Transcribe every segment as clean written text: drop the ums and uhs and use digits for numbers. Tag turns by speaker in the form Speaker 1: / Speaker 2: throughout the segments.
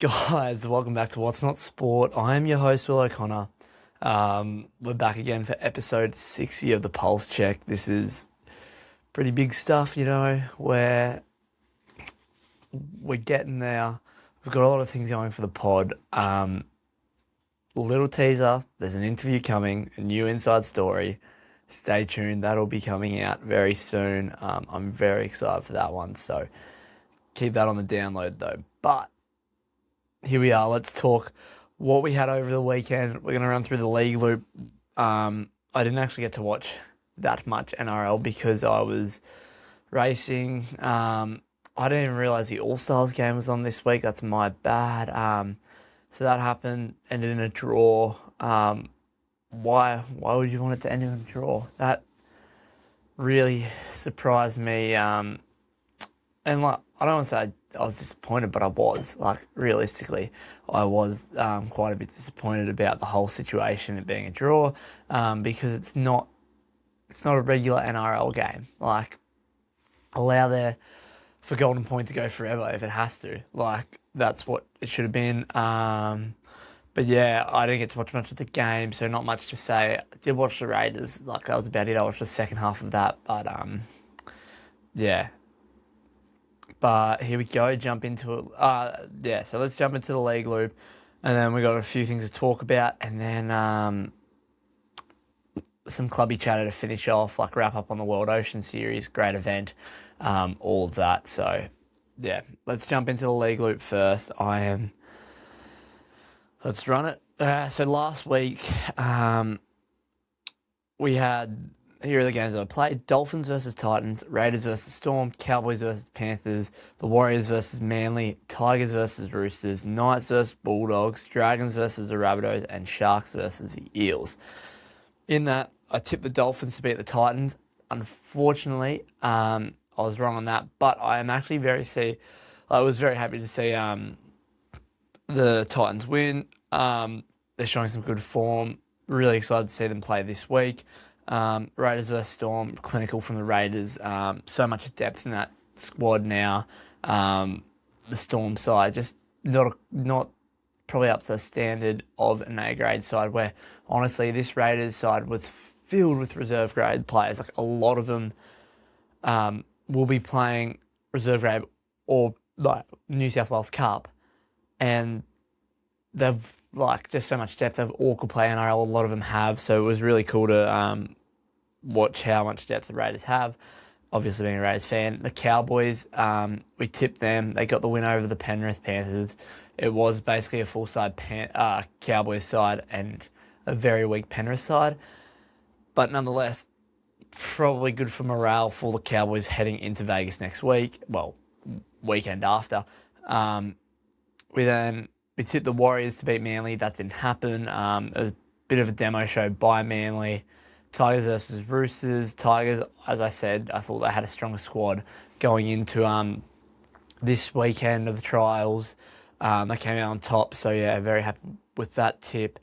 Speaker 1: Guys, welcome back to What's Not Sport. I am your host, Will O'Connor. We're back again for episode 60 of the Pulse Check. This is pretty big stuff, where we're getting there. We've got a lot of things going for the pod. Little teaser, there's an interview coming, a new inside story. Stay tuned, that'll be coming out very soon. I'm very excited for that one, so keep that on the download though. But here we are. Let's talk what we had over the weekend. We're going to run through the league loop. I didn't actually get to watch that much NRL because I was racing. I didn't even realize the All Stars game was on this week. That's my bad. So that happened. Ended in a draw. Why would you want it to end in a draw? That really surprised me. And like, I don't want to say I was disappointed, but I was. Like, realistically, I was quite a bit disappointed about the whole situation, it being a draw, because it's not a regular NRL game. Like, allow there for Golden Point to go forever if it has to. Like, that's what it should have been. But yeah, I didn't get to watch much of the game, so not much to say. I did watch the Raiders. Like, that was about it. I watched the second half of that, but yeah. But here we go, jump into it. So let's jump into the league loop. And then we got a few things to talk about. And then some clubby chatter to finish off, like wrap up on the World Ocean Series. Great event. All of that. So, yeah, let's jump into the league loop first. Let's run it. So last week, we had... Here are the games I played. Dolphins versus Titans, Raiders versus Storm, Cowboys versus Panthers, the Warriors versus Manly, Tigers versus Roosters, Knights versus Bulldogs, Dragons versus the Rabbitohs, and Sharks versus the Eels. In that, I tipped the Dolphins to beat the Titans. Unfortunately, I was wrong on that, but I am actually I was very happy to see the Titans win. They're showing some good form. Really excited to see them play this week. Raiders versus Storm, clinical from the Raiders. So much depth in that squad now. The Storm side just not probably up to the standard of an A-grade side, where honestly this Raiders side was filled with reserve grade players. Like, a lot of them will be playing reserve grade or like New South Wales Cup, and they've like just so much depth. They've all could play NRL. A lot of them have, so it was really cool to watch how much depth the Raiders have. Obviously, being a Raiders fan, the Cowboys, we tipped them. They got the win over the Penrith Panthers. It was basically a full side Cowboys side and a very weak Penrith side, but nonetheless, probably good for morale for the Cowboys heading into Vegas next week. Well, weekend after. We tipped the Warriors to beat Manly. That didn't happen. It was a bit of a demo show by Manly. Tigers versus Roosters. Tigers, as I said, I thought they had a stronger squad going into this weekend of the trials. They came out on top, so yeah, very happy with that tip.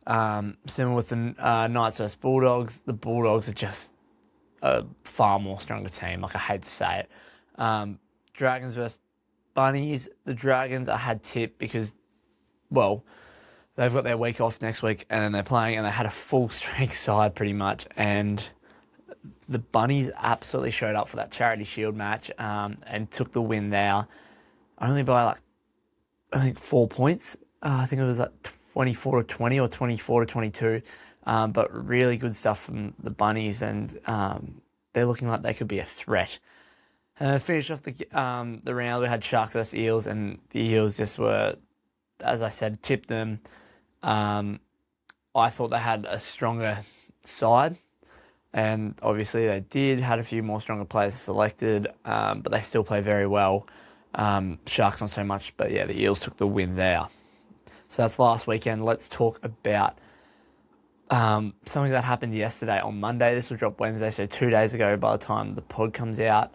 Speaker 1: Similar with the Knights versus Bulldogs. The Bulldogs are just a far more stronger team. Like, I hate to say it. Dragons versus Bunnies. The Dragons I had tipped because, well, they've got their week off next week, and then they're playing, and they had a full strength side pretty much. And the Bunnies absolutely showed up for that Charity Shield match, and took the win there, only by I think 4 points. I think it was 24-20 or 24-22. But really good stuff from the Bunnies, and they're looking like they could be a threat. And then finished off the round. We had Sharks versus Eels, and the Eels just were, as I said, tipped them. I thought they had a stronger side, and obviously they did. Had a few more stronger players selected, but they still play very well. Sharks not so much, but yeah, the Eels took the win there. So that's last weekend. Let's talk about something that happened yesterday on Monday. This will drop Wednesday, so 2 days ago by the time the pod comes out.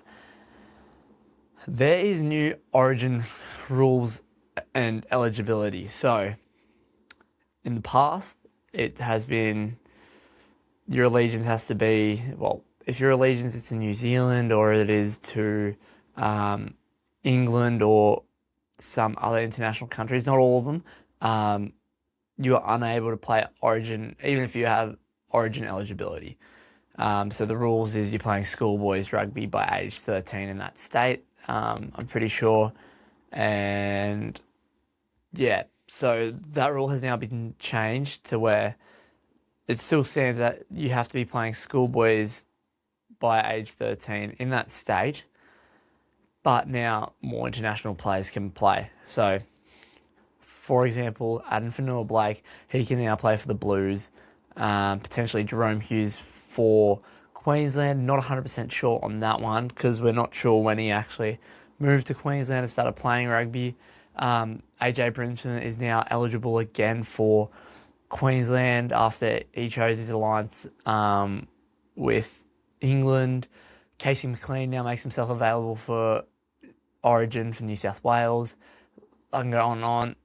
Speaker 1: There is new Origin rules and eligibility. So, in the past, it has been your allegiance has to be, well, if your allegiance is to New Zealand or it is to England or some other international countries, not all of them, you are unable to play Origin, even if you have Origin eligibility. So the rules is you're playing schoolboys rugby by age 13 in that state, I'm pretty sure. And yeah, so that rule has now been changed to where it still stands that you have to be playing schoolboys by age 13 in that state, but now more international players can play. So, for example, Adam Fanua-Blake, he can now play for the Blues. Potentially Jerome Hughes for Queensland. Not 100% sure on that one because we're not sure when he actually moved to Queensland and started playing rugby. AJ Brimson is now eligible again for Queensland after he chose his alliance with England. Casey McLean now makes himself available for Origin for New South Wales. I can go on and on.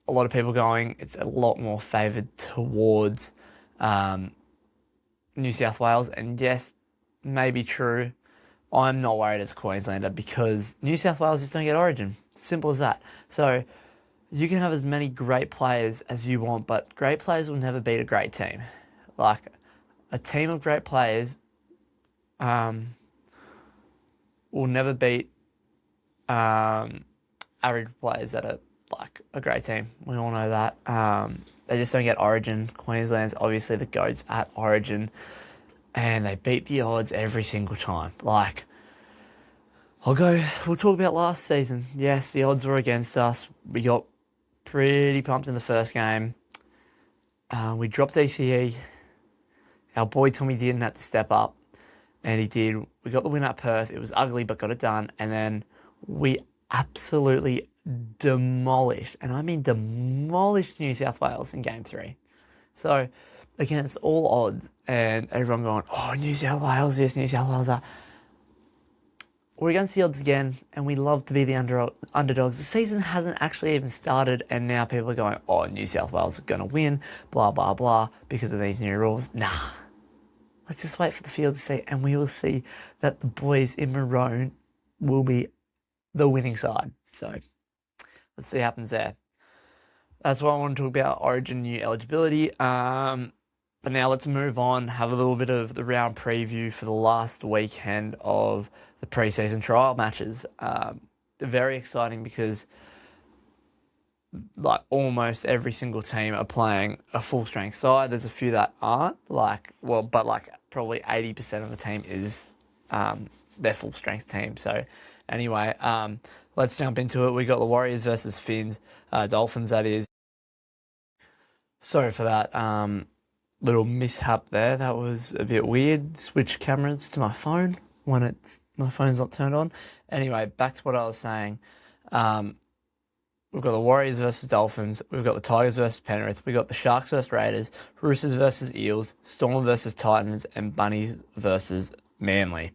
Speaker 1: A lot of people going, it's a lot more favoured towards New South Wales. And yes, maybe true. I'm not worried as a Queenslander because New South Wales just don't get Origin. Simple as that. So you can have as many great players as you want, but great players will never beat a great team. Like a team of great players will never beat average players that are like a great team. We all know that. They just don't get Origin. Queensland's obviously the GOATs at Origin, and they beat the odds every single time. Like, we'll talk about last season. Yes, the odds were against us. We got pretty pumped in the first game. We dropped ECE. Our boy Tommy Dearden had to step up, and he did. We got the win at Perth. It was ugly, but got it done. And then we absolutely demolished, and I mean demolished, New South Wales in Game 3. So, against all odds, and everyone going, oh, New South Wales this, New South Wales that. We're against the odds again, and we love to be the underdogs. The season hasn't actually even started, and now people are going, oh, New South Wales are going to win, blah, blah, blah, because of these new rules. Nah. Let's just wait for the field to see, and we will see that the boys in maroon will be the winning side. So, let's see what happens there. That's what I want to talk about, Origin new eligibility. But now let's move on, have a little bit of the round preview for the last weekend of the preseason trial matches. Very exciting because like almost every single team are playing a full strength side. There's a few that aren't, but probably 80% of the team is their full strength team. So anyway, let's jump into it. We got the Warriors versus Finns, Dolphins that is. Sorry for that little mishap there. That was a bit weird. Switch cameras to my phone when my phone's not turned on. Anyway, back to what I was saying. We've got the Warriors versus Dolphins. We've got the Tigers versus Penrith. We've got the Sharks versus Raiders, Roosters versus Eels, Storm versus Titans, and Bunnies versus Manly.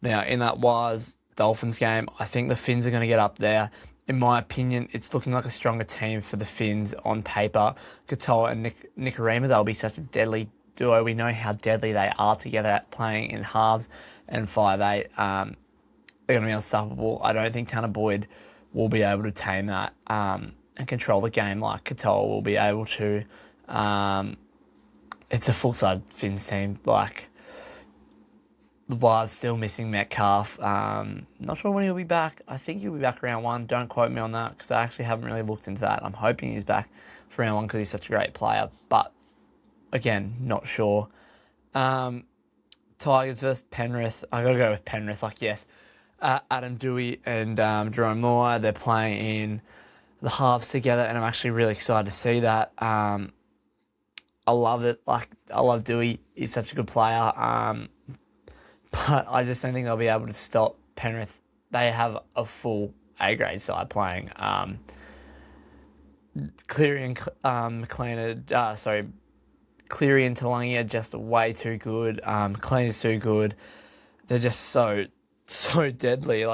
Speaker 1: Now, in that WOS Dolphins game, I think the Finns are going to get up there. In my opinion, it's looking like a stronger team for the Finns on paper. Katoa and Nikorima, they'll be such a deadly duo. We know how deadly they are together at playing in halves and 5'8". They're going to be unstoppable. I don't think Tanner Boyd will be able to tame that and control the game like Katoa will be able to. It's a full-side Finns team. Like, the Wild's still missing Metcalf. Not sure when he'll be back. I think he'll be back round 1. Don't quote me on that because I actually haven't really looked into that. I'm hoping he's back for round 1 because he's such a great player. But, again, not sure. Tigers versus Penrith. I got to go with Penrith. Yes. Adam Dewey and Jerome Moore, they're playing in the halves together, and I'm actually really excited to see that. I love it. I love Dewey. He's such a good player. But I just don't think they'll be able to stop Penrith. They have a full A-grade side playing. Cleary and Cleary and Talangi are just way too good. McLean is too good. They're just so deadly.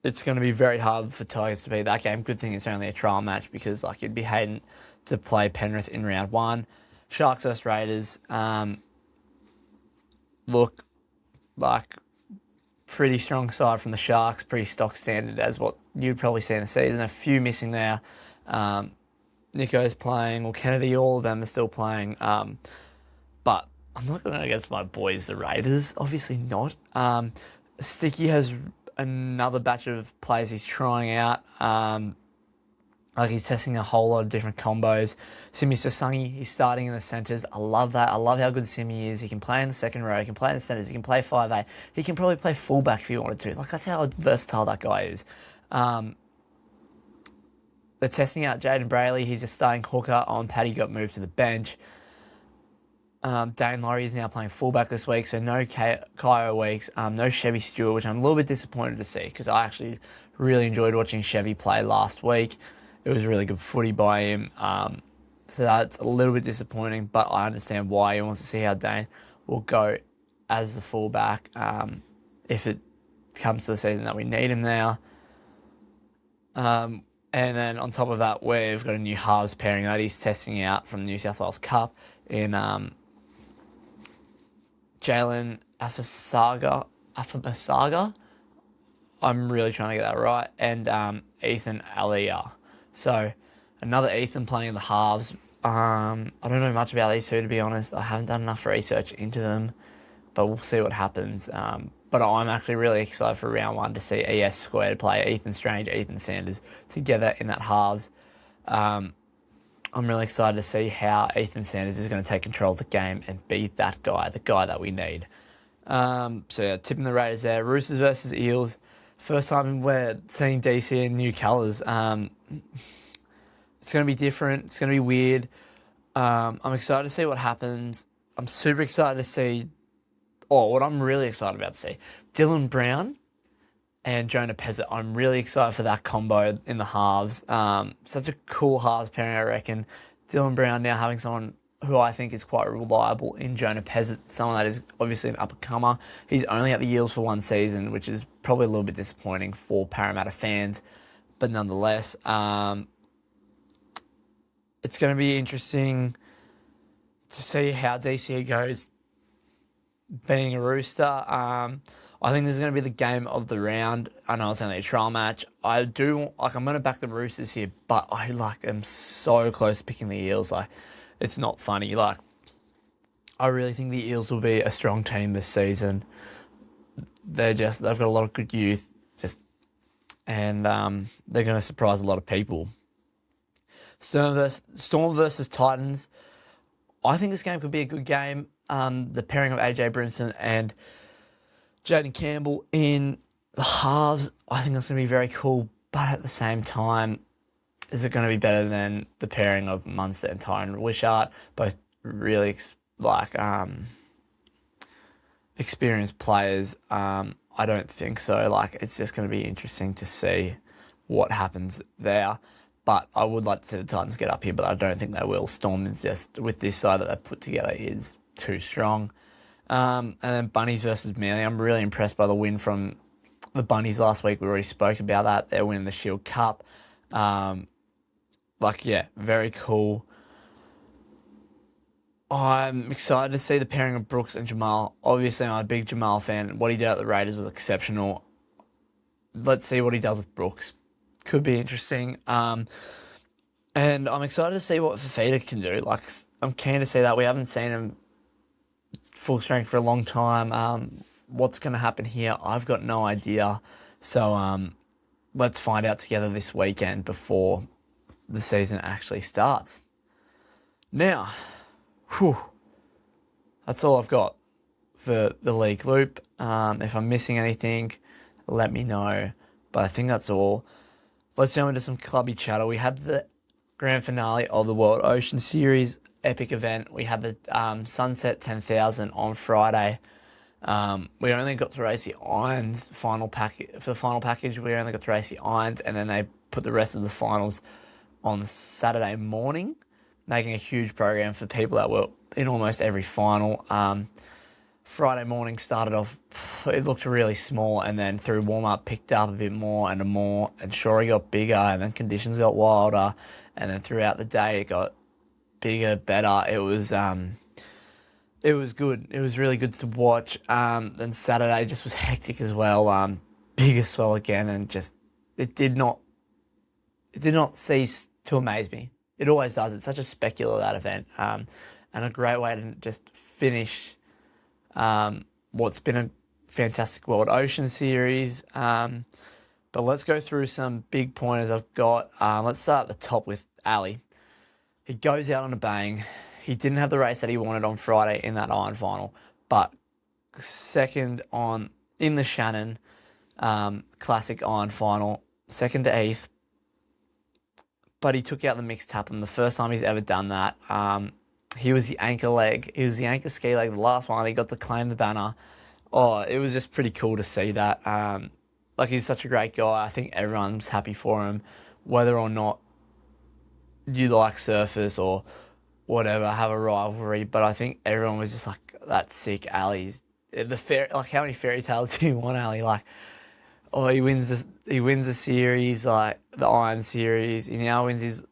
Speaker 1: It's going to be very hard for Tigers to beat that game. Good thing it's only a trial match because it'd be hating to play Penrith in round 1. Sharks versus Raiders. pretty strong side from the Sharks, pretty stock standard as what you'd probably see in the season. A few missing there. Nico's playing, or Kennedy, all of them are still playing. But I'm not going against my boys, the Raiders. Obviously not. Sticky has another batch of players he's trying out. Like he's testing a whole lot of different combos. Simi Sasangi, he's starting in the centres. I love that. I love how good Simi is. He can play in the second row. He can play in the centres. He can play 5'8". He can probably play fullback if he wanted to. Like, that's how versatile that guy is. They're testing out Jaden Brayley. He's a starting hooker on Paddy, got moved to the bench. Dane Laurie is now playing fullback this week, so no Kyo Weeks, no Chevy Stewart, which I'm a little bit disappointed to see because I actually really enjoyed watching Chevy play last week. It was really good footy by him, so that's a little bit disappointing, but I understand why he wants to see how Dane will go as the fullback if it comes to the season that we need him now. And then on top of that, we've got a new halves pairing that he's testing out from the New South Wales Cup in Jalen Afasaga. I'm really trying to get that right. And Ethan Aliyah. So another Ethan playing in the halves. I don't know much about these two, to be honest. I haven't done enough research into them, but we'll see what happens. But I'm actually really excited for round one to see ES squared play Ethan Strange, Ethan Sanders together in that halves. I'm really excited to see how Ethan Sanders is going to take control of the game and be that guy, the guy that we need. So yeah, tipping the Raiders there. Roosters versus Eels. First time we're seeing DC in new colours. It's going to be different. It's going to be weird. I'm excited to see what happens. I'm super excited to see... what I'm really excited about to see, Dylan Brown and Jonah Pezzett. I'm really excited for that combo in the halves. Such a cool halves pairing, I reckon. Dylan Brown now having someone who I think is quite reliable in Jonah Pezzett, someone that is obviously an up-and-comer. He's only at the Eels for one season, which is probably a little bit disappointing for Parramatta fans, but nonetheless, it's going to be interesting to see how DC goes being a Rooster. I think this is going to be the game of the round. I know it's only a trial match. I'm going to back the Roosters here, but I am so close to picking the Eels. It's not funny. I really think the Eels will be a strong team this season. They've got a lot of good youth, and they're going to surprise a lot of people. Storm versus Titans. I think this game could be a good game. The pairing of AJ Brimson and Jaden Campbell in the halves, I think that's going to be very cool. But at the same time, is it going to be better than the pairing of Munster and Tyron Wishart? Both really experienced players. I don't think so. It's just going to be interesting to see what happens there. But I would like to see the Titans get up here, but I don't think they will. Storm is just, with this side that they've put together, is too strong. And then Bunnies versus Manly. I'm really impressed by the win from the Bunnies last week. We already spoke about that. They're winning the Shield Cup. Very cool. I'm excited to see the pairing of Brooks and Jamal. Obviously, I'm a big Jamal fan. What he did at the Raiders was exceptional. Let's see what he does with Brooks. Could be interesting. And I'm excited to see what Fafita can do. I'm keen to see that. We haven't seen him full strength for a long time. What's going to happen here? I've got no idea. So let's find out together this weekend before the season actually starts. Now, that's all I've got for the league loop. If I'm missing anything, let me know. But I think that's all. Let's jump into some clubby chatter. We had the grand finale of the World Ocean Series epic event. We had the Sunset 10,000 on Friday. We only got to race the irons final package. For the final package, we only got to race the irons, and then they put the rest of the finals on Saturday morning, making a huge program for people that were in almost every final. Friday morning started off, it looked really small, and then through warm-up picked up a bit more, and Shorey got bigger, and then conditions got wilder, and then throughout the day it got bigger, better. It was It was good. It was really good to watch. And Saturday just was hectic as well. Big swell again, and just it did not it did not cease to amaze me. It always does. It's such a spectacular that event, and a great way to just finish what's been a fantastic World Ocean Series. But let's go through some big pointers I've got. Let's start at the top with Ali. He goes out on a bang. He didn't have the race that he wanted on Friday in that iron final, but second on in the Shannon Classic Iron Final, second to eighth. But he took out the mixed taplin, the first time he's ever done that. He was the anchor leg. He was the anchor ski leg, the last one. He got to claim the banner. Oh, it was just pretty cool to see that. Like, he's such a great guy. I think everyone's happy for him, whether or not you like surfers or whatever, have a rivalry. But I think everyone was just like, that's sick. Ali's like, how many fairy tales do you want, Ali? Like, oh, he wins the series, like the Iron Series. He now wins his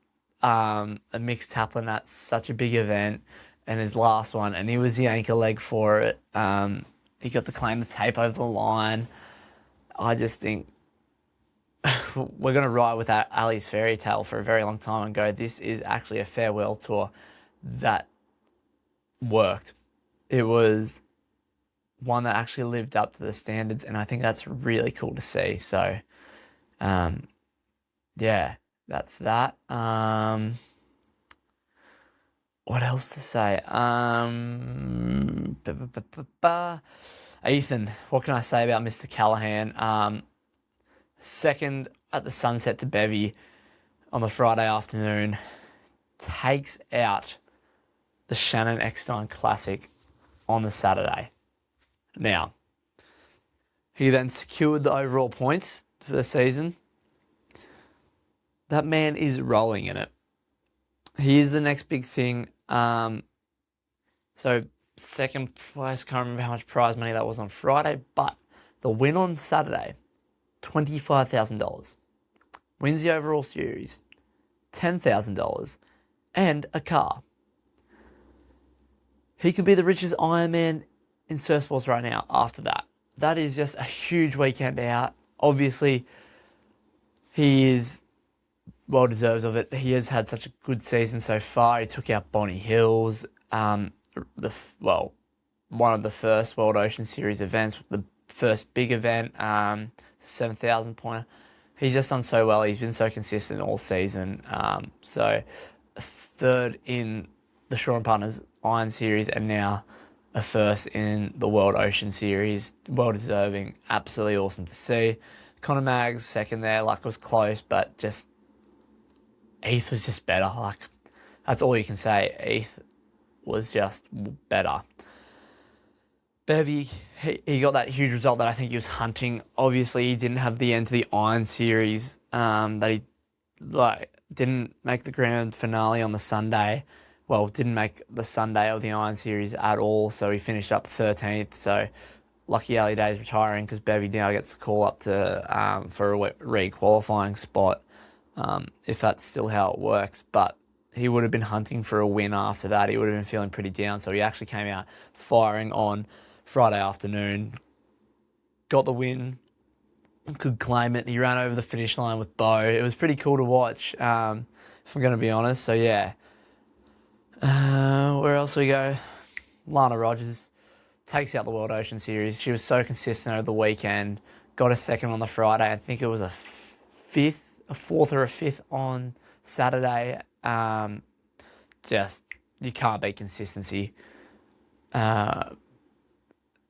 Speaker 1: a mixed taplin. That's such a big event, and his last one, and he was the anchor leg for it. He got to claim the tape over the line. I just think we're going to ride with that Ali's fairy tale for a very long time and go, this is actually a farewell tour that worked. It was one that actually lived up to the standards, and I think that's really cool to see. So, yeah, that's that. What else to say? Ethan, what can I say about Mr. Callahan? Second at the sunset to Bevy on the Friday afternoon, takes out the Shannon Eckstein Classic on the Saturday. Now, he then secured the overall points for the season. That man is rolling in it. He is the next big thing. So second place, can't remember how much prize money that was on Friday, but the win on Saturday, $25,000. Wins the overall series, $10,000, and a car. He could be the richest Ironman in surf sports right now after that. That is just a huge weekend out. Obviously, he is well deserved of it. He has had such a good season so far. He took out Bonnie Hills, one of the first World Ocean Series events, the first big event, 7,000 pointer. He's just done so well. He's been so consistent all season. So third in the Shaw and Partners Iron Series, and now a first in the World Ocean Series. Well deserving. Absolutely awesome to see. Connor Maggs second there. Like, it was close, but just Heath was just better. Like, that's all you can say. Heath was just better. Bevy, he got that huge result that I think he was hunting. Obviously, he didn't have the end to the Iron Series. That he didn't make the grand finale on the Sunday. Well, didn't make the Sunday of the Iron Series at all. So he finished up 13th. So lucky Ali Day's retiring, because Bevy now gets the call up to for a re-qualifying spot, if that's still how it works. But he would have been hunting for a win after that. He would have been feeling pretty down. So he actually came out firing on Friday afternoon, got the win, could claim it. He ran over the finish line with Bo. It was pretty cool to watch, if I'm going to be honest. So, yeah. Where else we go? Lana Rogers takes out the World Ocean Series. She was so consistent over the weekend. Got a second on the Friday. I think it was a fourth or a fifth on Saturday. Just, you can't beat consistency.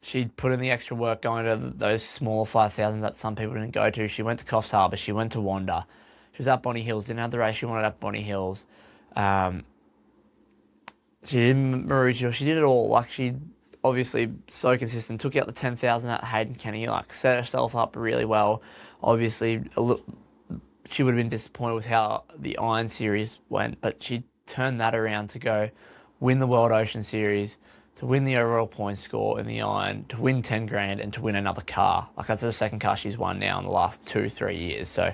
Speaker 1: She put in the extra work going to those smaller 5,000s that some people didn't go to. She went to Coffs Harbour. She went to Wanda. She was at Bonnie Hills. Didn't have the race she wanted at Bonnie Hills. She did Maroochydore. She did it all. Like, she obviously so consistent. Took out the 10,000 at Hayden Kenny. Like, set herself up really well. Obviously, she would have been disappointed with how the Iron Series went, but she turned that around to go win the World Ocean Series, to win the overall point score in the Iron, to win 10 grand, and to win another car. Like, that's the second car she's won now in the last 2-3 years. So,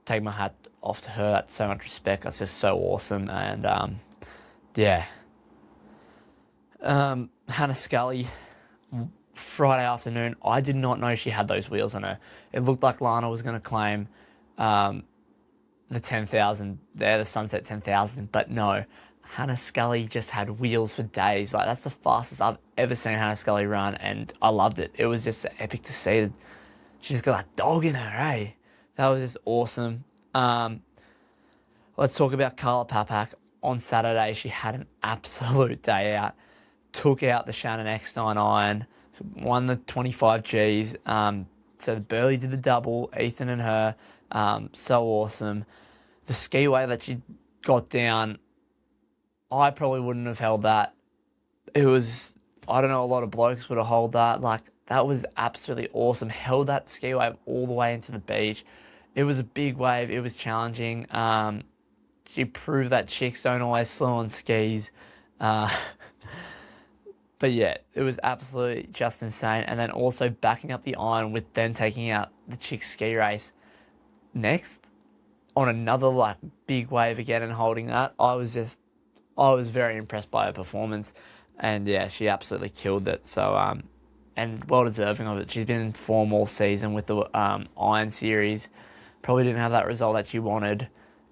Speaker 1: take my hat off to her. That's so much respect. That's just so awesome. And, yeah. Hannah Scully, Friday afternoon. I did not know she had those wheels on her. It looked like Lana was going to claim um, the 10,000 there, the Sunset 10,000, but no. Hannah Scully just had wheels for days. Like, that's the fastest I've ever seen Hannah Scully run, and I loved it. It was just epic to see. She's got that dog in her, eh? That was just awesome. Um, let's talk about Carla Papak. On Saturday, she had an absolute day out. Took out the Shannon X9 iron, won the 25 Gs. So Burley did the double, Ethan and her. So awesome. The skiway that she got down, I probably wouldn't have held that. It was, I don't know, a lot of blokes would have held that. Like, that was absolutely awesome. Held that ski wave all the way into the beach. It was a big wave. It was challenging. She proved that chicks don't always slow on skis. Uh, but yeah, it was absolutely just insane. And then also backing up the iron with then taking out the chicks ski race next on another like big wave again and holding that. I was very impressed by her performance, and yeah, she absolutely killed it. So and well deserving of it. She's been in form all season with the Iron Series. Probably didn't have that result that she wanted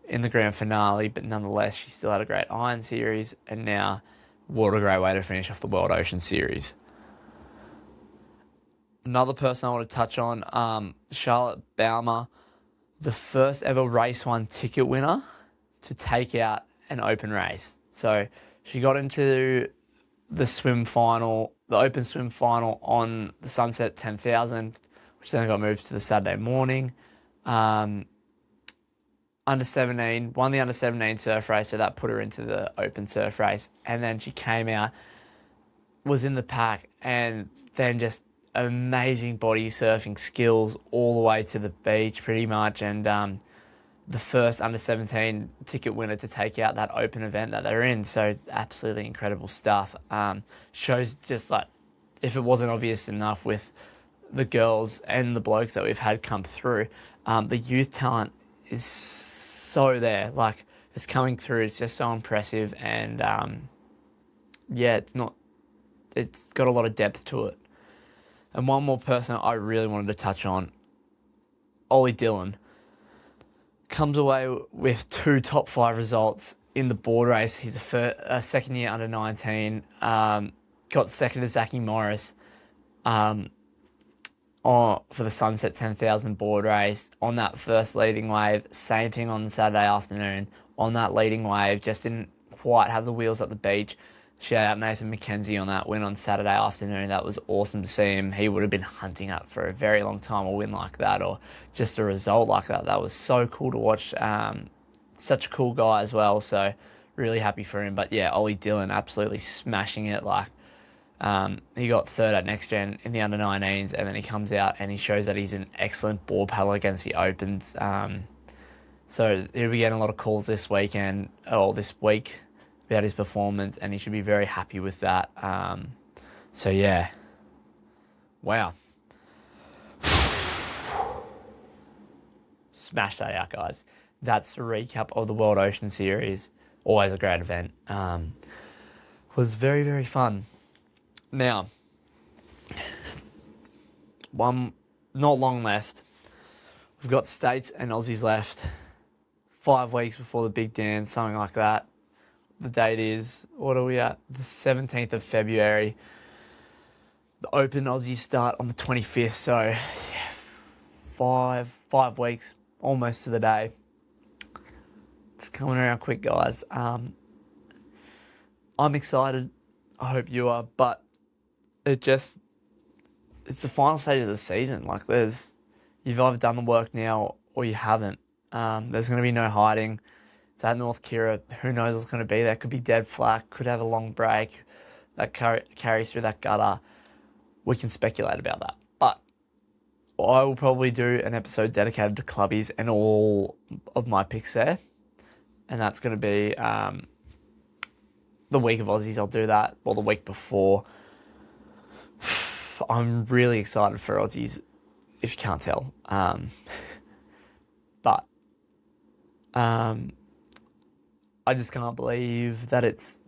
Speaker 1: in the grand finale, but nonetheless, she still had a great Iron Series, and now what a great way to finish off the World Ocean Series. Another person I want to touch on, Charlotte Baumer, the first ever race one ticket winner to take out an open race. So she got into the swim final, the open swim final on the Sunset 10,000, which then got moved to the Saturday morning. Under 17, won the under 17 surf race, so that put her into the open surf race. And then she came out, was in the pack, and then just amazing body surfing skills all the way to the beach pretty much. And the first under 17 ticket winner to take out that open event that they're in. So absolutely incredible stuff. Shows just like, if it wasn't obvious enough with the girls and the blokes that we've had come through, the youth talent is so there. Like, it's coming through. It's just so impressive. And yeah, it's got a lot of depth to it. And one more person I really wanted to touch on, Ollie Dillon, comes away with 2 top 5 results in the board race. He's a second year under 19, got second to Zachy Morris for the Sunset 10,000 board race on that first leading wave. Same thing on Saturday afternoon on that leading wave. Just didn't quite have the wheels at the beach. Shout out Nathan McKenzie on that win on Saturday afternoon. That was awesome to see him. He would have been hunting up for a very long time a win like that, or just a result like that. That was so cool to watch. Such a cool guy as well. So really happy for him. But yeah, Ollie Dillon absolutely smashing it. Like, he got third at Next Gen in the under 19s, and then he comes out and he shows that he's an excellent board paddler against the opens. So he'll be getting a lot of calls this weekend or this week about his performance, and he should be very happy with that. So yeah, wow, smash that out, guys. That's a recap of the World Ocean Series. Always a great event. Was very, very fun. Now, not long left. We've got States and Aussies left. 5 weeks before the big dance, something like that. The date is, what are we at? The 17th of February. The Open Aussies start on the 25th, so yeah, 5 weeks, almost to the day. It's coming around quick, guys. I'm excited. I hope you are, but it's the final stage of the season. Like, you've either done the work now or you haven't. There's going to be no hiding. It's at North Kira. Who knows what's going to be there? Could be dead flat. Could have a long break that carries through that gutter. We can speculate about that. But I will probably do an episode dedicated to clubbies and all of my picks there. And that's going to be the week of Aussies. I'll do that. Or the week before. I'm really excited for Aussies, if you can't tell. But I just can't believe that it's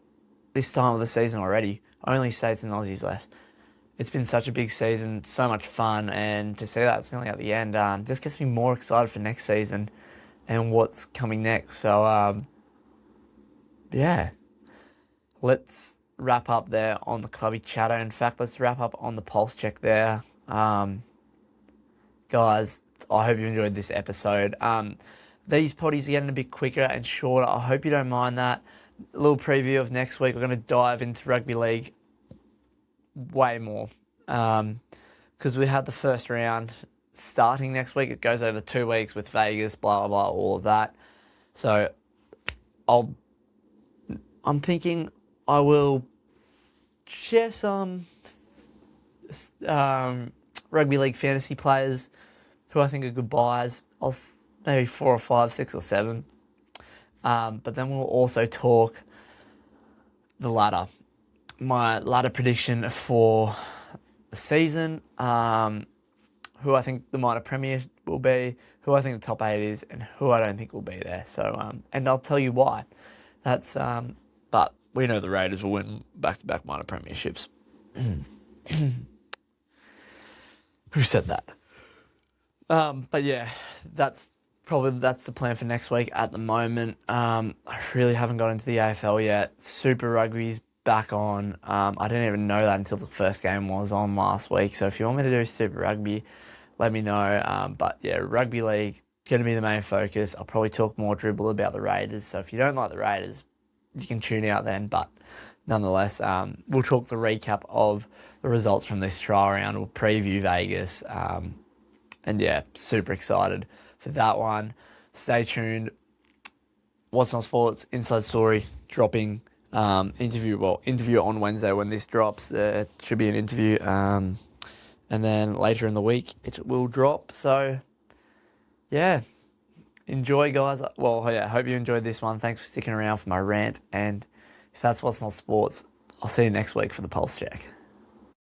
Speaker 1: this time of the season already. only states and Aussies left. It's been such a big season, so much fun, and to see that it's nearly at the end just gets me more excited for next season and what's coming next. So, yeah, let's wrap up there on the clubby chatter. In fact, let's wrap up on the pulse check there. Guys, I hope you enjoyed this episode. These potties are getting a bit quicker and shorter. I hope you don't mind that. A little preview of next week. We're going to dive into rugby league way more because we had the first round starting next week. It goes over 2 weeks with Vegas, blah, blah, blah, all of that. So I'm thinking I will share some rugby league fantasy players who I think are good buys. Maybe 4 or 5, 6 or 7. But then we'll also talk the ladder. My ladder prediction for the season, who I think the minor premier will be, who I think the top 8 is, and who I don't think will be there. So, and I'll tell you why. That's, but we know the Raiders will win back-to-back minor premierships. Who said that? But yeah, that's the plan for next week at the moment. I really haven't got into the AFL yet. Super Rugby's back on. I didn't even know that until the first game was on last week. So if you want me to do Super Rugby, let me know. But yeah, Rugby League going to be the main focus. I'll probably talk more dribble about the Raiders. So if you don't like the Raiders, you can tune out then. But nonetheless, we'll talk the recap of the results from this trial round. We'll preview Vegas. And yeah, super excited for that one. Stay tuned. What's on Sports Inside Story dropping. Interview on Wednesday when this drops. There should be an interview. And then later in the week it will drop. So yeah, enjoy, guys. Well, yeah, hope you enjoyed this one. Thanks for sticking around for my rant. And if that's What's on Sports, I'll see you next week for the Pulse Check.